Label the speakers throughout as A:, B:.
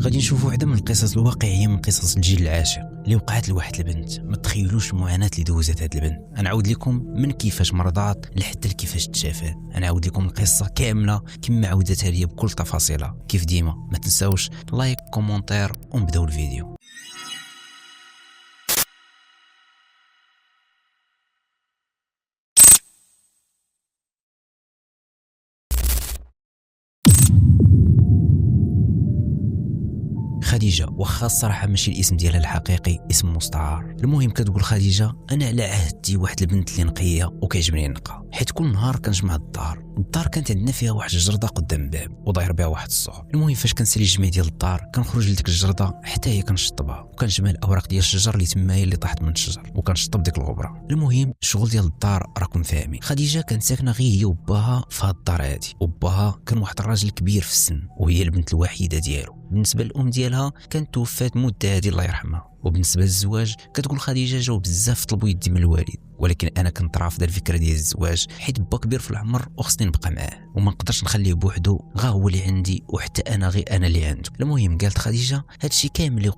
A: غادي نشوفوا واحده من القصص الواقعيه من قصص الجيل العاشق اللي وقعت لواحد البنت. ما تخيلوش المعاناه اللي دوزت هاد البنت. انا عاود لكم من كيفاش مرضات لحتى كيفاش تشافات. انا عاود لكم القصه كامله كما عاودتها لي بكل تفاصيلها. كيف ديما ما تنساوش لايك كومونتير ونبداو الفيديو. خديجة، واخا الصراحة ماشي الاسم ديالها الحقيقي، اسم مستعار. المهم كتقول خديجة: أنا على عهدتي واحد البنت اللي نقية وكيعجبني النقا، حيت كل نهار كنجمع الدار كانت عندنا فيها واحد الجردة قدام الباب وداير بها واحد الصوب. المهم فاش كنسالي الجميع ديال الدار كنخرج لديك الجردة حتى هي كنشطبها وكنجمع الاوراق ديال الشجر اللي تمايا اللي طاحت من الشجر وكنشطب ديك الغبرة. المهم الشغل ديال الدار راكم فاهمين. خديجة كانت ساكنة غير هي وباها في هاد الدار هادي، وباها كان واحد الراجل كبير في السن وهي البنت الوحيدة ديالو. بالنسبة للأم ديالها كانت توفات مدة هادي الله يرحمها. وبالنسبه للزواج كتقول خديجه جاو بزاف طلبوا يدي من الوالد، ولكن انا كنت رافض الفكره ديال الزواج حيت با كبير في العمر وخصني نبقى معاه وما نقدرش نخليه بوحدو، غا هو اللي عندي وحتى انا غير انا اللي عنده. المهم قالت خديجه: هادشي كامل اللي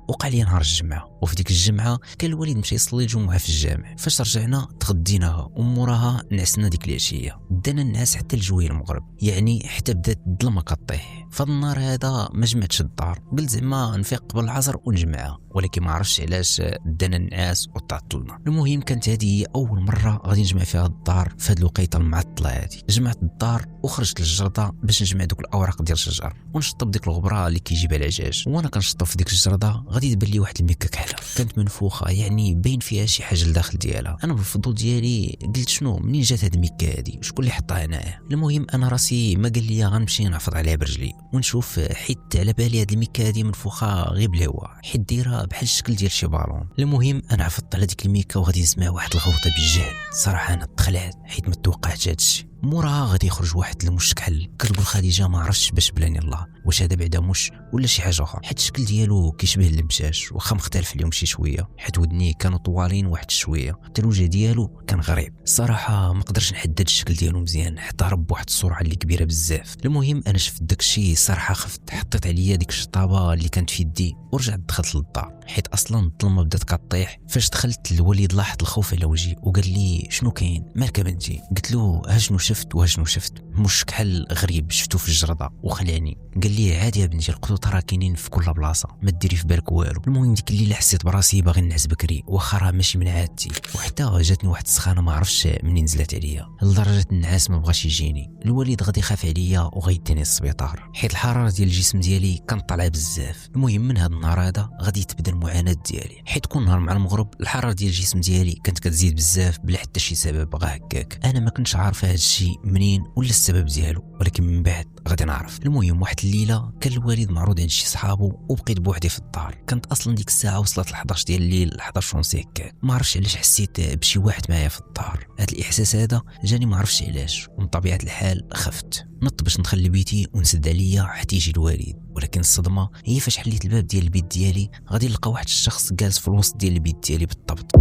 A: وقع لي نهار الجمعه، وفي ديك الجمعه كان الوالد مشى يصلي الجمعه في الجامع. فاش رجعنا تغديناها وموراها نعسنا ديك العشيه، دانا الناس حتى الجوي المغرب، يعني حتى بدات الظلمه كطيح. فهاد النهار هذا ما جمعتش الدار، قلت زعما نفيق قبل العصر ونجمعها، ولكن ما عرفتش علاش دانا النعاس وتعطلنا. المهم كانت هذه هي اول مره غادي نجمع فيها الدار في هذه الوقيته المعطله هذه. جمعت الدار وخرجت للجرده باش نجمع دوك الاوراق ديال الشجر ونشطب ديك الغبره اللي كيجيبها العجاج. وانا كنشطب في ديك الجرده غادي تبان لي واحد الميكه كحله كانت منفوخه، يعني باين فيها شي حاجه لداخل ديالها. انا بالفضول ديالي قلت: شنو منين جات هاد الميكه هادي؟ شكون اللي حطها هنايا؟ المهم انا راسي ما قال لي غنمشي نعفض عليها برجلي ونشوف، حيت على بالي هاد الميكه هادي منفوخه غير بالهواء، حيت دايره بحال الشكل ديال شي بالون. المهم انا عفضت على ديك الميكه وغادي نسمع واحد الغوطه بالجهد. صراحه انا تخلعت حيت ما توقعتش هادشي. موراها غادي يخرج واحد المش كحل. كتقول خديجه: ما عرفتش باش بلاني الله، واش هذا بعدا مش ولا شي حاجه اخرى، حيت الشكل ديالو كيشبه اللمشاش واخا مختلف اليوم شي شويه، حيت ودنيه كانوا طوالين واحد شويه، حتى الوجه ديالو كان غريب. الصراحه ما قدرش نحدد الشكل ديالو مزيان حتى هرب بواحد السرعه اللي كبيره بزاف. المهم انا شفت داكشي صراحه خفت، حطيت عليا ديك الشطابه اللي كانت في يدي ورجعت دخلت للدار، حيت اصلا الظلمه بدات كطيح. فاش دخلت الوليد لاحظ الخوف على وجهي وقال لي: شنو كاين مالك بنتي؟ قلت له: ها شنو شفت مش كحل غريب شفتو في الجرده وخلعني. قال لي: عادي يا بنتي، القطوط راه كاينين في كل بلاصه، ما ديري في بالك والو. المهم ديك الليله حسيت براسي باغي نعس بكري واخا راه ماشي من عادتي، وحتى جاتني واحد السخانه ما عرفتش منين نزلت عليا لدرجه النعاس ما بغاش يجيني. الوليد غادي يخاف عليا وغيديني للسبيطار حيت الحراره ديال الجسم ديالي كانت طالعه بزاف. المهم من هذا النهار هذا غادي تبدا المعاناه ديالي، حيت كل نهار مع المغرب الحراره ديال الجسم ديالي كانت كتزيد بزاف بلا حتى شي سبب، غا هكاك. انا ما كنتش عارف هذا الشيء منين ولا السبب ديالو، ولكن من بعد غادي نعرف. المهم واحد الليله كان الوالد معروض عند شي صحابو وبقيت بوحدي في الدار. كانت اصلا ديك الساعه وصلت ل 11 ديال الليل، 11 ونص هكاك. ما عرفتش علاش حسيت بشي واحد معايا في الدار. هذا الاحساس هذا جاني ما عرفتش علاش، ومن طبيعه الحال خفت. نط باش ندخل لبيتي ونسد عليا حتى يجي الوالد، ولكن الصدمه هي فاش حليت الباب ديال البيت ديالي غادي نلقى واحد الشخص جالس في الوسط ديال البيت ديالي بالضبط.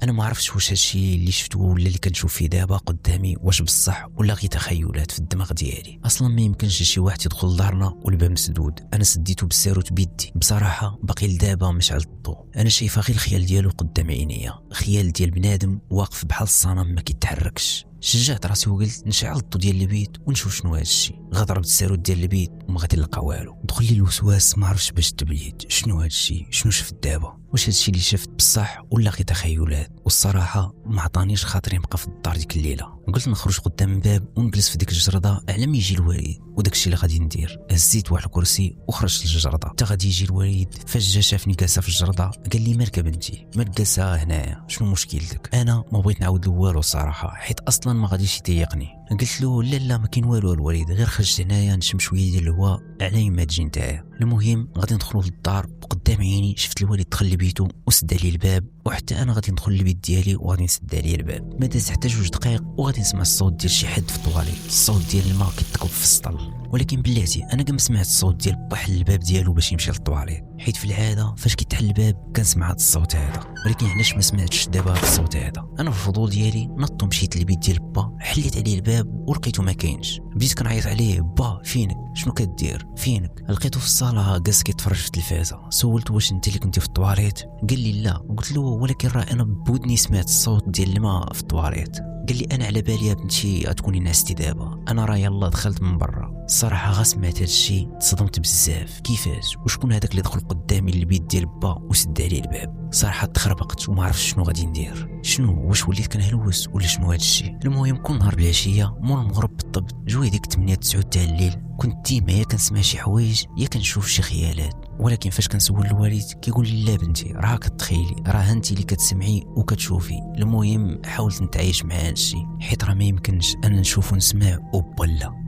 A: انا ما عرفتش واش هادشي اللي شفتو ولا اللي كنشوف فيه دابا قدامي واش بصح ولا غير تخيلات في الدماغ ديالي. اصلا ما يمكنش شي واحد يدخل لدارنا والباب مسدود. انا سديته بالساروت بيدي. بصراحه باقي لدابا مشعل الضوء، انا شايفه غير الخيال ديالو قدام عينيا، خيال ديال بنادم واقف بحال الصنم ما كيتحركش. شجعت راسي وقلت نشعل الضو ديال البيت ونشوف شنو هاد الشيء. غضربت الساروت ديال البيت وما غادي نلقى والو. دخل لي الوسواس، ما عرفتش باش تبليت شنو هاد الشيء، شنو شفت دابا، واش هاد الشيء اللي شفت بصح ولا غير تخيلات. والصراحه ما عطانيش خاطري نبقى في الدار ديك الليله. قلت نخرج قدام الباب ونجلس في ديك الجرده على ما يجي الوالد، وداك الشيء اللي غادي ندير. هزيت واحد الكرسي وخرجت للجرده حتى غادي يجي الوالد. فاش جا شافني جالسه في الجرده قال لي: مالك بنتي، مالك جالسه هنايا، شنو مشكلتك؟ انا ما بغيت نعاود له والو الصراحه، حيت اصلا ما غاديش يضايقني. قلت له: لا ما كاين والو الوالد، غير خرجت هنايا نشم شويه ديال الهواء على ما تجي نتايا. المهم غادي ندخلوا للدار وقدام عيني شفت الوالد دخل لبيتو وسد عليه الباب، وحتى انا غادي ندخل للبيت ديالي وغادي نسد عليه الباب. ما داز حتى 2 دقائق وغادي نسمع الصوت ديال شي حد في الطواليت، الصوت ديال الماء كيتكب في السطل. ولكن بلاتي انا كما سمعت الصوت ديال با حل الباب ديالو باش يمشي للطواليت، حيت في العاده فاش كيتحل الباب كنسمع هذا الصوت هذا، ولكن علاش ما سمعتش دابا هذا الصوت هذا؟ انا في الفضول ديالي نط مشيت للبيت ديال با، حليت عليه الباب ولقيته ما كاينش. بديت كنعيط عليه: با فينك؟ شنو كدير؟ فينك؟ لقيته في الصاله جالس كيتفرج في التلفازه. سولته: واش انت اللي كنتي في الطواليت؟ قال لي لا. قلت له: ولكن راه انا بودني سمعت الصوت ديال الماء في الطواليت. قال لي: انا على بالي بنتي غتكوني نعستي دابا، انا راه يلا دخلت من برا. الصراحه غا سمعت هذا الشيء تصدمت بزاف. كيفاش؟ وشكون هذاك اللي دخل قدامي للبيت ديال با وسد عليه الباب؟ صراحه تخربقت وما عرفتش شنو غادي ندير. شنو؟ واش وليت كنهلوس ولا شنو هذا الشيء؟ المهم كل نهار بالعشيه مور المغرب بالضبط جوي ديك 8 9 تاع الليل كنت ديما يا كنسمع شي حوايج يا كنشوف شي خيالات. ولكن فاش كنسول الوالد كيقول لي: لا بنتي راه كتخيلي، راه انت اللي كتسمعي وكتشوفي. المهم حاولت نتعايش مع هذا الشيء حيت راه ما يمكنش انا نشوف ونسمع وبلا.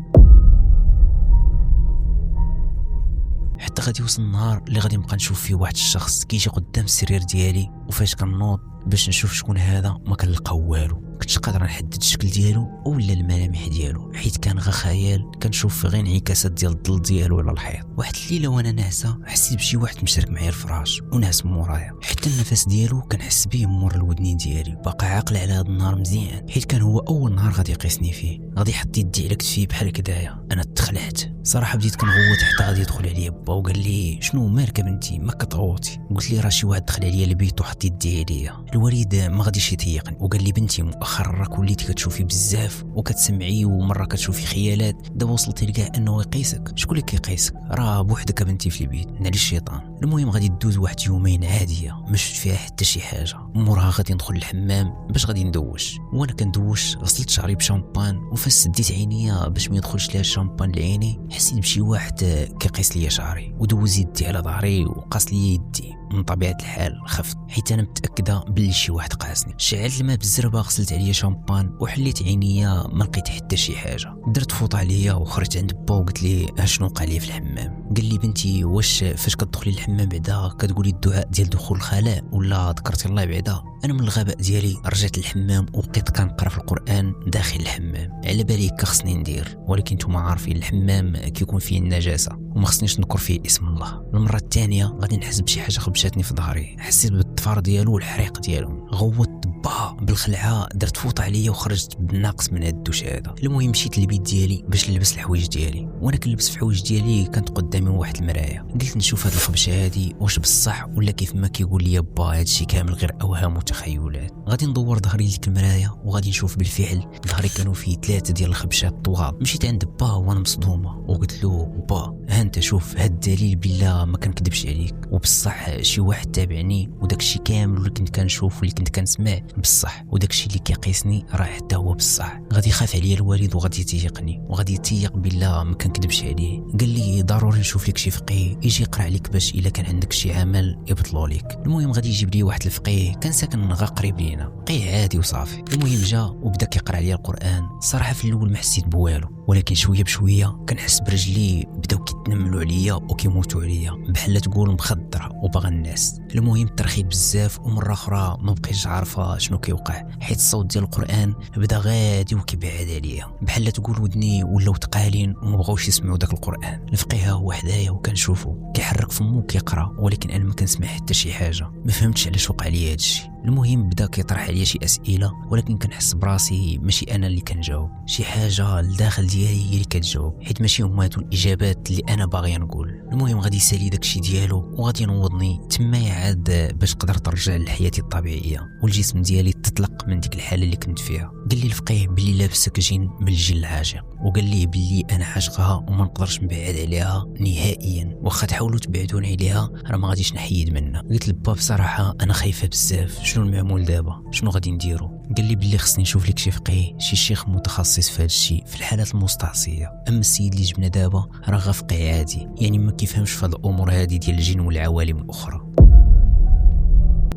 A: حتى غادي يوصل النهار اللي غادي نبقى نشوف فيه واحد الشخص كيجي قدام السرير ديالي، وفاش كنوض باش نشوف شكون هذا ما كنلقاو والو. كنتش قادر نحدد الشكل ديالو ولا الملامح ديالو حيت كان غير خيال، كنشوف غير انعكاسات ديال الظل ديالو على الحيط. واحد الليله وانا ناعسه حسيت بشي واحد مشارك معايا الفراش وناعس مورايا، حتى النفس ديالو كنحس به مور الودنين ديالي. باقا عاقل على هذا النهار مزيان حيت كان هو اول نهار غادي يقيسني فيه، غادي يحط يدي على كتفي بحال كدايا. انا تخلعت صراحه، بديت كنغوت حتى غادي يدخل عليا با وقال لي: شنو مالك بنتي ما كتغوتي؟ قلت لي: راه شي واحد دخل عليا البيت وحط يدي عليا. الوالد ما غاديش يتيقني وقال لي: بنتي مؤخرا راك وليتي كتشوفي بزاف وكتسمعي ومره كتشوفي خيالات، دابا وصلتي لكاع انه يقيسك. شكون اللي كيقيسك؟ راه بوحدك بنتي في البيت، نعلي الشيطان. المهم غادي تدوز واحد يومين عاديه ما شفت فيها حتى شي حاجه. موراها غادي ندخل الحمام باش غادي ندوش، وانا كندوش غسلت شعري بشامبان، وفاش سديت عينيا باش ما يدخلش ليها الشامبان لعيني حسيت بشي واحد كيقيس ليا شعري ودوز يدي على ظهري وقاس لي يدي. من طبيعه الحال خفت حيت انا متاكده باللي شي واحد قاسني. شعلت الماء بالزربه، غسلت عليا شامبان وحليت عينيا، ما لقيت حتى شي حاجه. درت فوطه عليا وخرجت عند با وقلت لي: شنو وقع لي في الحمام؟ قال لي: بنتي واش فاش كتدخلي للحمام بعدا كتقولي الدعاء ديال دخول الخلاء ولا ذكرتي الله بعدا؟ انا من الغباء ديالي رجعت للحمام وبقيت كنقرا في القران داخل الحمام، على بالي خصني ندير، ولكن نتوما عارفين الحمام كيكون فيه النجاسه وما خصنيش نذكر فيه اسم الله. المره الثانيه غادي نحس بشي حاجه خبشاتني في ظهري، حسيت بالطفار ديالو والحريق ديالو. غوت با بالخلعه، درت فوطه عليا وخرجت بالناقص من هاد الدوش هذا. المهم مشيت للبيت ديالي باش نلبس الحوايج ديالي، وانا كنلبس في الحوايج ديالي كانت قدامي واحد المرايه. قلت نشوف هاد الخبشه هادي واش بصح ولا كيف ما كيقول لي با هادشي كامل غير اوهام وتخيلات. غادي ندور ظهري لديك المرايه وغادي نشوف بالفعل ظهري كانوا فيه 3 ديال الخبشات طوال. مشيت عند با وانا مصدومه وقلت له: با ها انت شوف هاد الدليل بالله ما كنكذبش عليك، وبصح شي واحد تابعني وداكشي كامل اللي كنت كنشوف واللي كنت كنسمع بصح، وداكشي اللي كيقيسني راه حتى هو بصح. غادي يخاف عليا الوالد وغادي يتيقني وغادي يتيق بالله ما كنكذبش عليه. قال لي: ضروري نشوف لك شي فقيه يجي يقرا عليك باش الا كان عندك شي عمل يبطلوا لك. المهم غادي يجيب لي واحد الفقيه كان ساكن غا قريب لينا، فقيه عادي وصافي. المهم جا وبدا كيقرا عليا القران. صراحه في الاول ما حسيت بوالو، ولكن شويه بشويه كنحس برجلي بداو كيتنملوا عليا وكيموتوا عليا بحال تقول مخدره وباغا الناس. المهم ترخيت بزاف ومره اخرى ما بقيتش عارفه شنو كيوقع، حيت الصوت ديال القران بدا غادي وكيبعد عليا بحال تقول ودني ولاو ثقالين وما بغاوش يسمعوا داك القران. الفقيه هو حدايا وكنشوفو كيحرك فمو كيقرا، ولكن انا ما كنسمع حتى شي حاجه. ما فهمتش علاش وقع لي هادشي. المهم بدا كيطرح عليا شي اسئله، ولكن كنحس براسي ماشي انا اللي كنجاوب، شي حاجه لداخل ديالي هي اللي كتجاوب، حيت ماشي هما هادو الاجابات اللي انا باغي نقول. المهم غادي يسالي داكشي ديالو وغادي ينوضني تما عاد باش قدرت نرجع لحياتي الطبيعيه والجسم ديالي تطلق من ديك الحاله اللي كنت فيها. قال لي الفقيه بلي لابسك جن بالجن العاشق، وقال لي بلي انا عاشقها وما نقدرش نبعد عليها نهائيا، واخا تحاولوا تبعدوني عليها راه ما غاديش نحيد منها. قلت للبا بصراحه انا خايفه بزاف، شنو المعمول دابا؟ شنو غادي نديرو؟ قال لي بلي خصني نشوف لك شي فقيه، شي شيخ متخصص في هذا الشيء في الحالات المستعصيه. اما السيد اللي جبنا دابا راه غير فقيه عادي، يعني ما كيفهمش في هذه الامور هذه ديال الجن والعوالم الاخرى.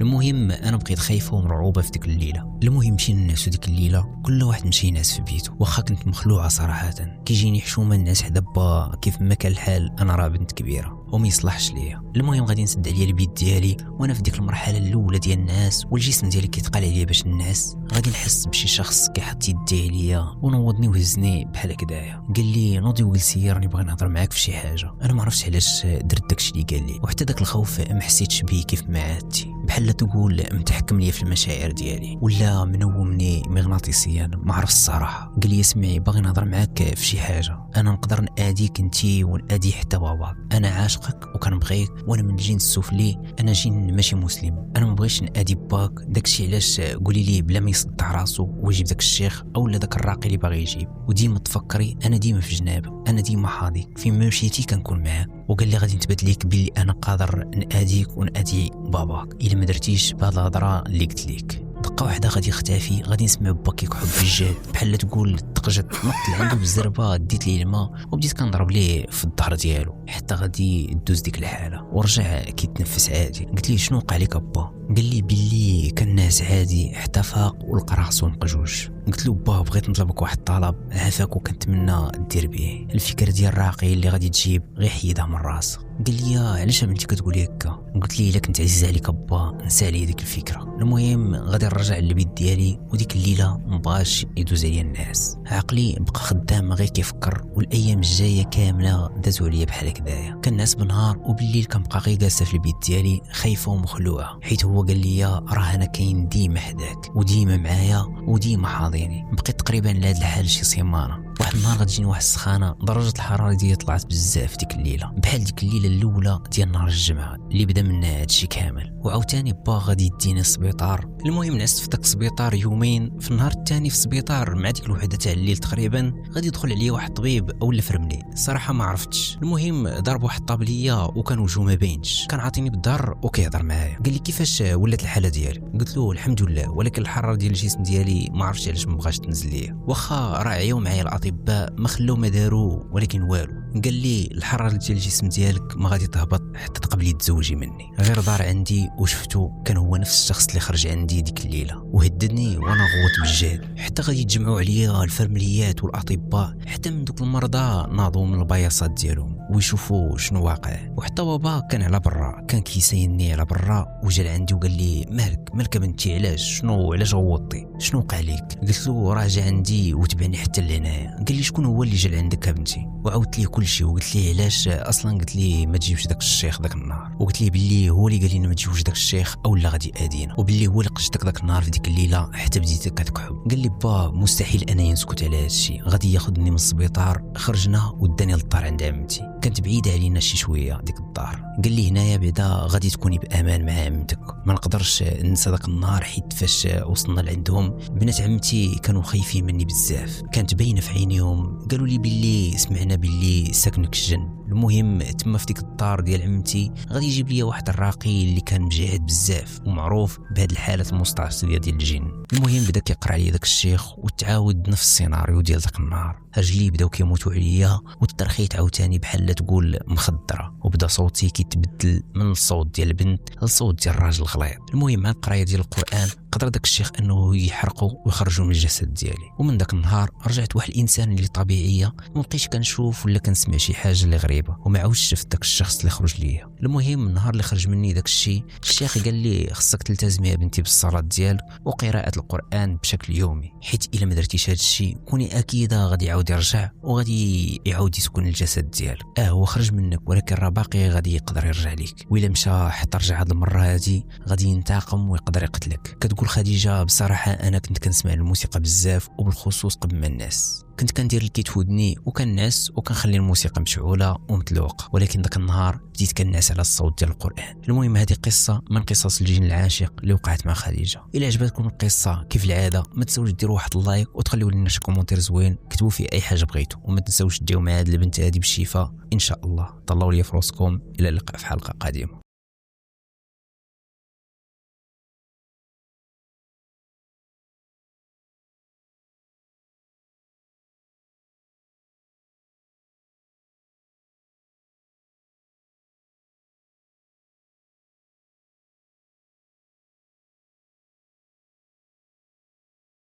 A: المهم انا بقيت خايفه ومرعوبه في ديك الليله. المهم مشينا نعسو ديك الليله، كل واحد مشي ينعس في بيته، واخا كنت مخلوعه صراحه. كيجيني حشومه الناس حدا با كيف ما كان الحال، انا راه بنت كبيره. وما يصلحش ليا. المهم غادي نسد عليا البيت ديالي وانا في ديك المرحله الاولى ديال الناس والجسم ديالي كيتقال عليا باش الناس. غادي نحس بشي شخص كيحط يديه عليا ونوضني وهزني بحال هكذايا. قال لي نوضي وجلسي راني باغي نهضر معاك في شي حاجه. انا ما عرفتش علاش درت داكشي اللي قال لي، وحتى داك الخوف ما حسيتش بيه كيف ما عادتي، بحال تقول متحكم ليا في المشاعر ديالي ولا منومني مغناطيسيا، ما عرف الصراحه. قال لي اسمعي باغي نهضر معاك في شي حاجه، انا نقدر ناديك انتي ونادي حتى بابا، انا عاشقك وكنبغيك وانا من الجنس السفلي، انا جن ماشي مسلم، انا ما بغيتش نادي باك. داكشي علاش قولي لي بلا ما يصدع راسو ويجيب داك الشيخ اولا داك الراقي اللي باغي يجيب، وديما تفكري انا ديما في جنابك، انا ديما حاضي فين ما مشيتي كنكون معاك. وقال لي غادي نثبت ليك باللي انا قادر ناديك ونادي باباك الا ما درتيش بهاد الهضره اللي قلت ليك. دقه واحده غادي يختفي، غادي نسمع باك يكحب بالجهد بحال تقول تقجد، نط عنده بالزربه، ديت ليه الماء وبديت كنضرب ليه في الظهر ديالو حتى غادي دوز ديك الحاله ورجع كيتنفس عادي. قلت ليه شنو وقع لك ابا؟ قال لي باللي كان ناس عادي حتى فاق ولقى راسو مقجوج. قلت له با بغيت نطلبك واحد الطلب عافاك وكنتمنى دير به، الفكره ديال الراقي اللي غادي تجيب غير حيدها من راسك. قال لي علاش بنتي كتقولي هكا؟ قلت لي الا كنت عزيز عليك ابا نسى عليا ديك الفكره. المهم غادي نرجع للبيت ديالي وديك الليله مبغاش يدوز عليا الناس، عقلي بقى خدام غير كيفكر، والايام الجايه كامله دازوا عليا بحال هكذايا. كنعس بالنهار وبالليل كنبقى غير جالسه في البيت ديالي خايفه ومخلوعه، حيت هو قال لي راه انا كاين ديما حداك وديما معايا وديما حاضيني. بقيت تقريبا لهاد الحال شي سيمانه. واحد النهار غتجيني واحد السخانه، درجه الحراره ديالي طلعت بزاف ديك الليله، بحال ديك الليله الاولى ديال نهار الجمعه اللي بدا منها هادشي كامل. وعاوتاني با غادي يديني للسبيطار. المهم نعست في داك السبيطار يومين، في النهار الثاني في السبيطار مع ديك الوحده تاع الليل تقريبا غادي يدخل عليا واحد الطبيب اولا فرمني، الصراحه ما عرفتش. المهم ضرب واحد الطابليه وكان وجهه ما باينش، كان عاطيني بالظهر وكيهضر معايا. قال لي كيفاش ولات الحاله ديالي؟ قلت له الحمد لله، ولكن الحراره ديال الجسم ديالي ما عرفتش علاش ما بغاش تنزل ليا، واخا راه عياو معايا الاطباء ما خلاو ما داروا ولكن والو. قال لي الحراره ديال الجسم ديالك ما غادي تهبط حتى تقبلي تزوجي مني. غير دار عندي وشفتو كان هو نفس الشخص اللي خرج عندي ديك الليله وهددني وانا غوت بالجهد، حتى غادي يتجمعوا عليا الفرمليات والاطباء، حتى من دوك المرضى ناضوا من البياصات ديالهم ويشوفوا شنو واقع. وحتى بابا كان على برا، كان كيسايني على برا وجا لعندي وقال لي مالك بنتي علاش علاش غوطتي شنو وقع لك؟ قلت له راه جا عندي وتبعني حتى لهنايا. قال لي شكون هو اللي جا لعندك بنتي؟ وعاودت ليه كل شيء وقلت ليه علاش اصلا. قلت ليه ما تجيبش داك الشيخ داك النهار، وقلت ليه باللي هو اللي قال لنا ما تجيبوش داك الشيخ اولا غادي يادينا، وباللي هو اللي قشتك داك النهار في ديك الليله حتى بديت كتكحب. قال لي با مستحيل انا نسكت على هذا الشيء، غادي ياخذني من السبيطار. خرجنا وداني للدار عند عمتي، كانت بعيده علينا شي شويه ديك الدار. قال لي هنايا بعدا غادي تكوني بامان مع عمتك. ما نقدرش ننسى داك النهار حيت فاش وصلنا لعندهم بنات عمتي كانوا خايفين مني بزاف، كانت باينه في عينيهم. قالوا لي باللي سمعنا باللي ساكنك الجن. المهم تما في ديك الدار ديال عمتي غادي يجيب لي واحد الراقي اللي كان مجاهد بزاف ومعروف بهاد الحالات المستعصيه ديال الجن. المهم بدا كيقرا عليا داك الشيخ وتعاود نفس السيناريو ديال داك النهار، رجلي بداو كيموتوا عليا والترخيت عاوتاني بحال تقول مخدره، وبدا صوتي كيتبدل من الصوت ديال البنت للصوت ديال الراجل غليظ. المهم مع القرايه ديال القران قدر داك الشيخ انه يحرقوا ويخرجوا من الجسد ديالي. ومن داك النهار رجعت واحد الانسان اللي طبيعيه، ما بقيتش كنشوف ولا كنسمع شي حاجه اللي غريبه، وما عاودش شفت داك الشخص اللي خرج ليا. المهم النهار اللي خرج مني داك الشيء الشيخ قال لي خصك تلتزمي يا بنتي بالصلاه ديالك وقراءه القران بشكل يومي، حيت الا ما درتيش هذا الشيء كوني اكيده غادي يعاود يرجع وغادي يعاود يسكن الجسد ديالك. هو خرج منك ولكن راه باقي غادي يقدر يرجع لك، وإلا مشى حتى رجع هذه المره هذه غادي ينتقم ويقدر يقتلك. كتقول خديجه بصراحه انا كنت كنسمع الموسيقى بزاف وبالخصوص قبل ما الناس، كنت كندير الكيت في ودني وكنعس وكنخلي الموسيقى مشعوله ومتلوقه، ولكن داك النهار بديت كنعس على الصوت ديال القران. المهم هذه قصه من قصص الجن العاشق اللي وقعت مع خديجه. الا عجبتكم القصه كيف العاده ما تنساوش ديروا واحد اللايك وتخليوا لنا شي كومونتير زوين، كتبوا فيه اي حاجه بغيتوا، وما تنساوش ديروا مع هذه البنت هذه بالشفاء ان شاء الله. طلعوا لي في راسكم، الى اللقاء في حلقه قادمه.